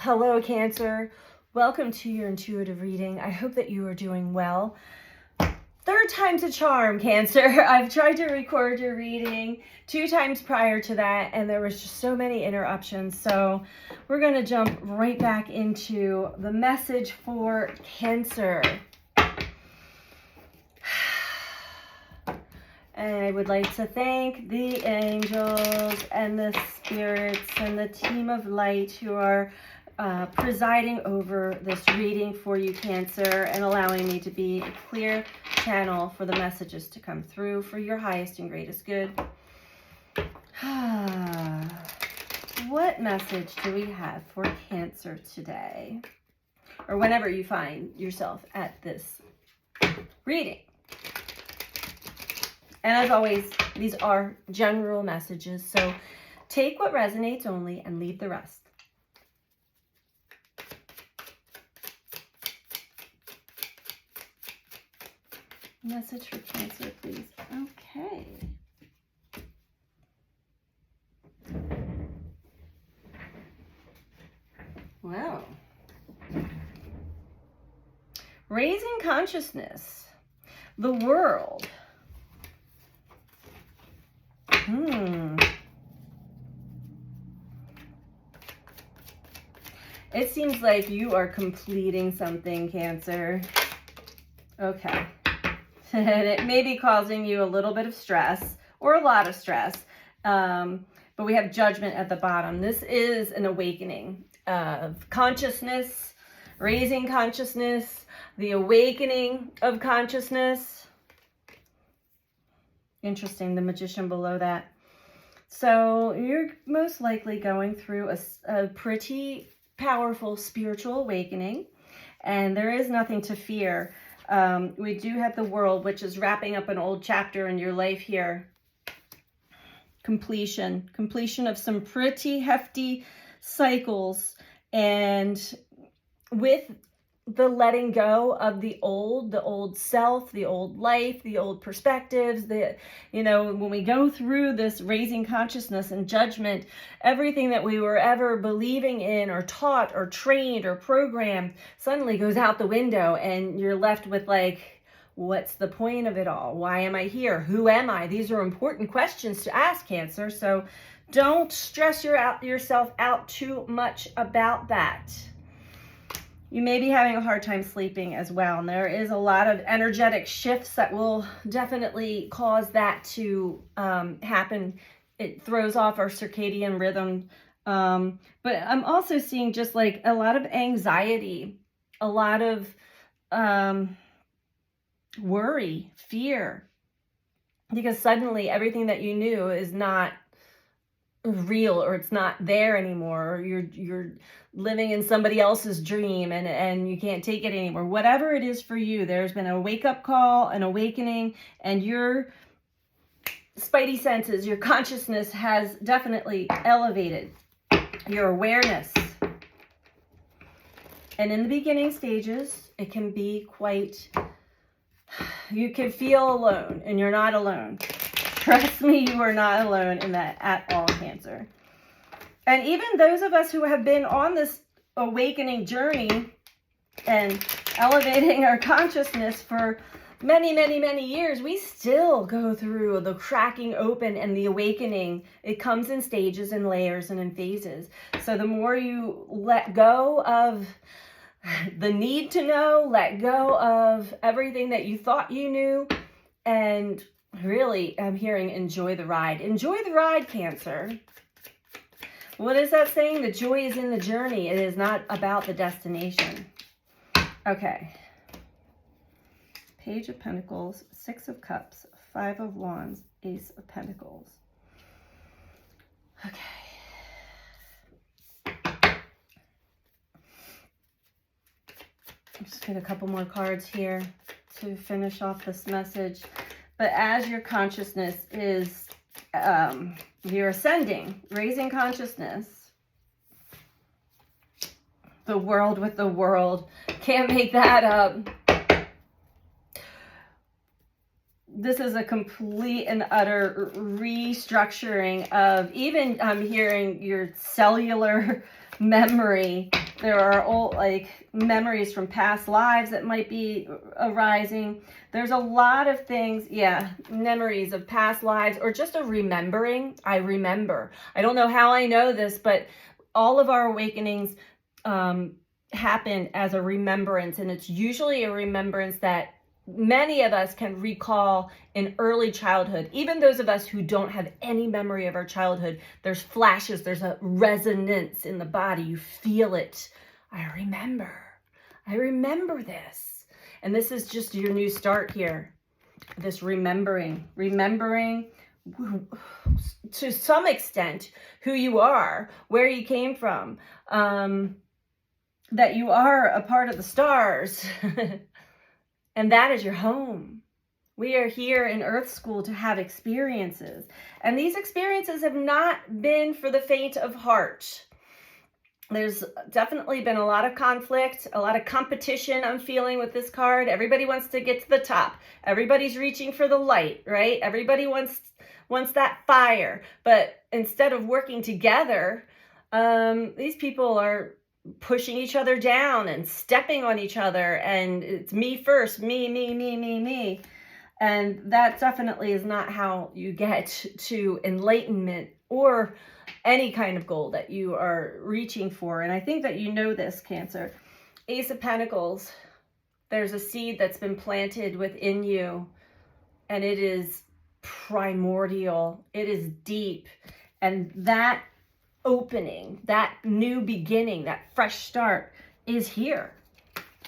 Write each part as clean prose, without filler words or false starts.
Hello, Cancer. Welcome to your intuitive reading. I hope that you are doing well. Third time's a charm, Cancer. I've tried to record your reading 2 times prior to that, and there was just so many interruptions. So we're going to jump right back into the message for Cancer. And I would like to thank the angels and the spirits and the team of light who are presiding over this reading for you, Cancer, and allowing me to be a clear channel for the messages to come through for your highest and greatest good. What message do we have for Cancer today? Or whenever you find yourself at this reading. And as always, these are general messages, so take what resonates only and leave the rest. Message for Cancer, please. Okay. Well. Raising consciousness. The world. It seems like you are completing something, Cancer. Okay. And it may be causing you a little bit of stress or a lot of stress. But we have judgment at the bottom. This is an awakening of consciousness, raising consciousness, the awakening of consciousness. Interesting, the Magician below that. So you're most likely going through a pretty powerful spiritual awakening, and there is nothing to fear. We do have the World, which is wrapping up an old chapter in your life here. Completion of some pretty hefty cycles, and with the letting go of the old self, the old life, the old perspectives, when we go through this raising consciousness and judgment, everything that we were ever believing in or taught or trained or programmed suddenly goes out the window, and you're left with like, what's the point of it all? Why am I here? Who am I? These are important questions to ask, Cancer. So don't stress yourself out too much about that. You may be having a hard time sleeping as well, and there is a lot of energetic shifts that will definitely cause that to happen. It throws off our circadian rhythm, but I'm also seeing just like a lot of anxiety, a lot of worry, fear, because suddenly everything that you knew is not real, or it's not there anymore, or you're living in somebody else's dream and you can't take it anymore. Whatever it is for you, there's been a wake-up call, an awakening, and your spidey senses, your consciousness has definitely elevated your awareness. And in the beginning stages, it can be quite, you can feel alone, and you're not alone. Trust me, you are not alone in that at all, Cancer. And even those of us who have been on this awakening journey and elevating our consciousness for many, many, many years, we still go through the cracking open and the awakening. It comes in stages and layers and in phases. So the more you let go of the need to know, let go of everything that you thought you knew, and really, I'm hearing enjoy the ride. Enjoy the ride, Cancer. What is that saying? The joy is in the journey. It is not about the destination. Okay. Page of Pentacles, 6 of Cups, 5 of Wands, Ace of Pentacles. Okay. Just get a couple more cards here to finish off this message. But as your consciousness is, you're ascending, raising consciousness, the world with the world, can't make that up. This is a complete and utter restructuring of, even I'm hearing your cellular memory There are old, like, memories from past lives that might be arising. There's a lot of things, yeah, memories of past lives, or just a remembering. I remember. I don't know how I know this, but all of our awakenings happen as a remembrance, and it's usually a remembrance that many of us can recall in early childhood. Even those of us who don't have any memory of our childhood, there's flashes, there's a resonance in the body. You feel it. I remember this. And this is just your new start here. This remembering to some extent who you are, where you came from, that you are a part of the stars. And that is your home. We are here in Earth School to have experiences. And these experiences have not been for the faint of heart. There's definitely been a lot of conflict, a lot of competition I'm feeling with this card. Everybody wants to get to the top. Everybody's reaching for the light, right? Everybody wants that fire. But instead of working together, these people are pushing each other down and stepping on each other, and it's me first, me. And that definitely is not how you get to enlightenment or any kind of goal that you are reaching for. And I think that you know this, Cancer. Ace of Pentacles, there's a seed that's been planted within you, and it is primordial, it is deep, and that opening, that new beginning, that fresh start is here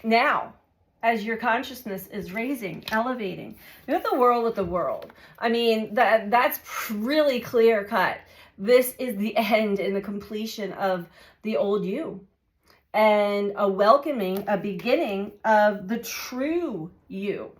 now as your consciousness is raising, elevating. With the world. I mean, that's really clear cut. This is the end and the completion of the old you, and a welcoming, a beginning of the true you.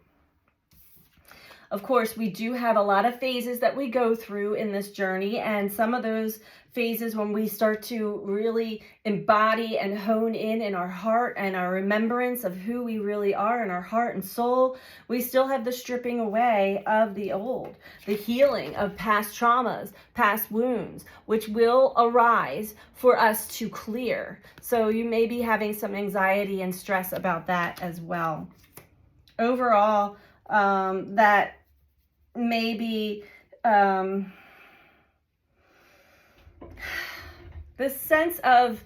Of course, we do have a lot of phases that we go through in this journey, and some of those phases when we start to really embody and hone in our heart and our remembrance of who we really are in our heart and soul, we still have the stripping away of the old, the healing of past traumas, past wounds, which will arise for us to clear. So you may be having some anxiety and stress about that as well. Overall, that maybe this sense of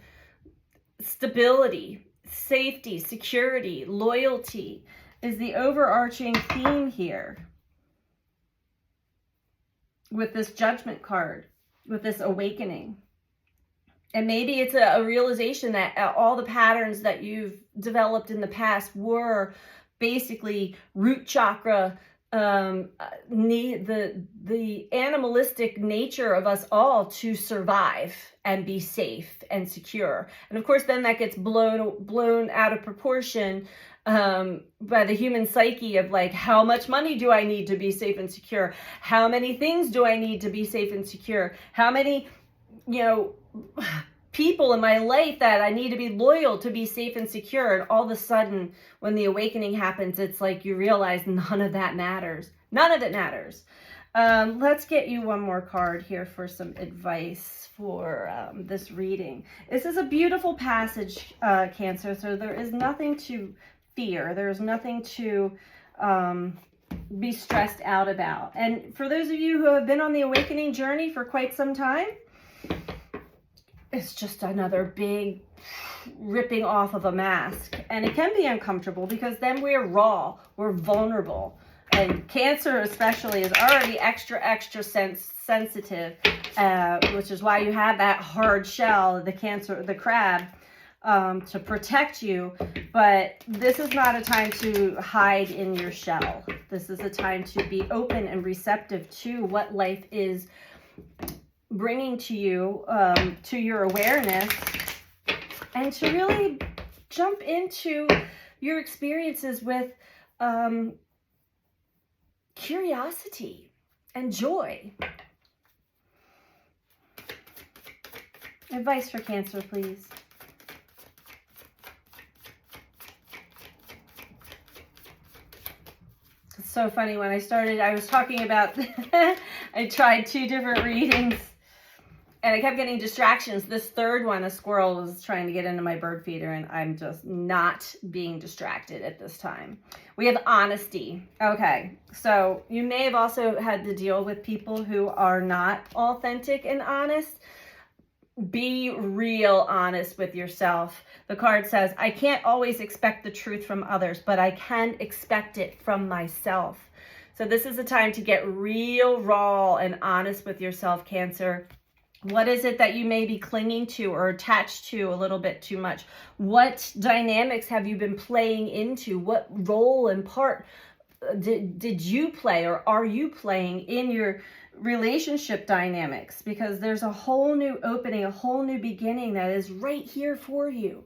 stability, safety, security, loyalty is the overarching theme here with this Judgment card, with this awakening. And maybe it's a realization that all the patterns that you've developed in the past were basically root chakra, the animalistic nature of us all to survive and be safe and secure. And of course, then that gets blown out of proportion by the human psyche of like, how much money do I need to be safe and secure? How many things do I need to be safe and secure? How many, people in my life that I need to be loyal to be safe and secure? And all of a sudden, when the awakening happens, it's like you realize none of that matters. None of it matters. Let's get you one more card here for some advice for this reading. This is a beautiful passage, Cancer, so there is nothing to fear. There's nothing to be stressed out about. And for those of you who have been on the awakening journey for quite some time, it's just another big ripping off of a mask. And it can be uncomfortable because then we're raw, we're vulnerable. And Cancer especially is already extra sensitive, which is why you have that hard shell, the crab, to protect you. But this is not a time to hide in your shell. This is a time to be open and receptive to what life is bringing to you, to your awareness, and to really jump into your experiences with curiosity and joy. Advice for Cancer, please. It's so funny. When I started, I was talking about I tried 2 different readings. And I kept getting distractions. This third one, a squirrel was trying to get into my bird feeder, and I'm just not being distracted at this time. We have honesty. Okay, so you may have also had to deal with people who are not authentic and honest. Be real honest with yourself. The card says, I can't always expect the truth from others, but I can expect it from myself. So this is a time to get real, raw, and honest with yourself, Cancer. What is it that you may be clinging to or attached to a little bit too much? What dynamics have you been playing into? What role and part did you play or are you playing in your relationship dynamics? Because there's a whole new opening, a whole new beginning that is right here for you.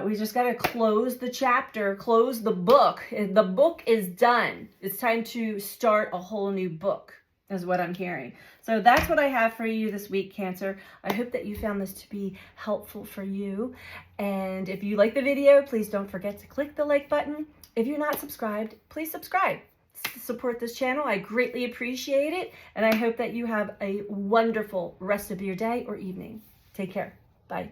We just got to close the chapter, close the book. The book is done. It's time to start a whole new book, is what I'm hearing. So that's what I have for you this week, Cancer. I hope that you found this to be helpful for you. And if you like the video, please don't forget to click the like button. If you're not subscribed, please subscribe. Support this channel. I greatly appreciate it. And I hope that you have a wonderful rest of your day or evening. Take care. Bye.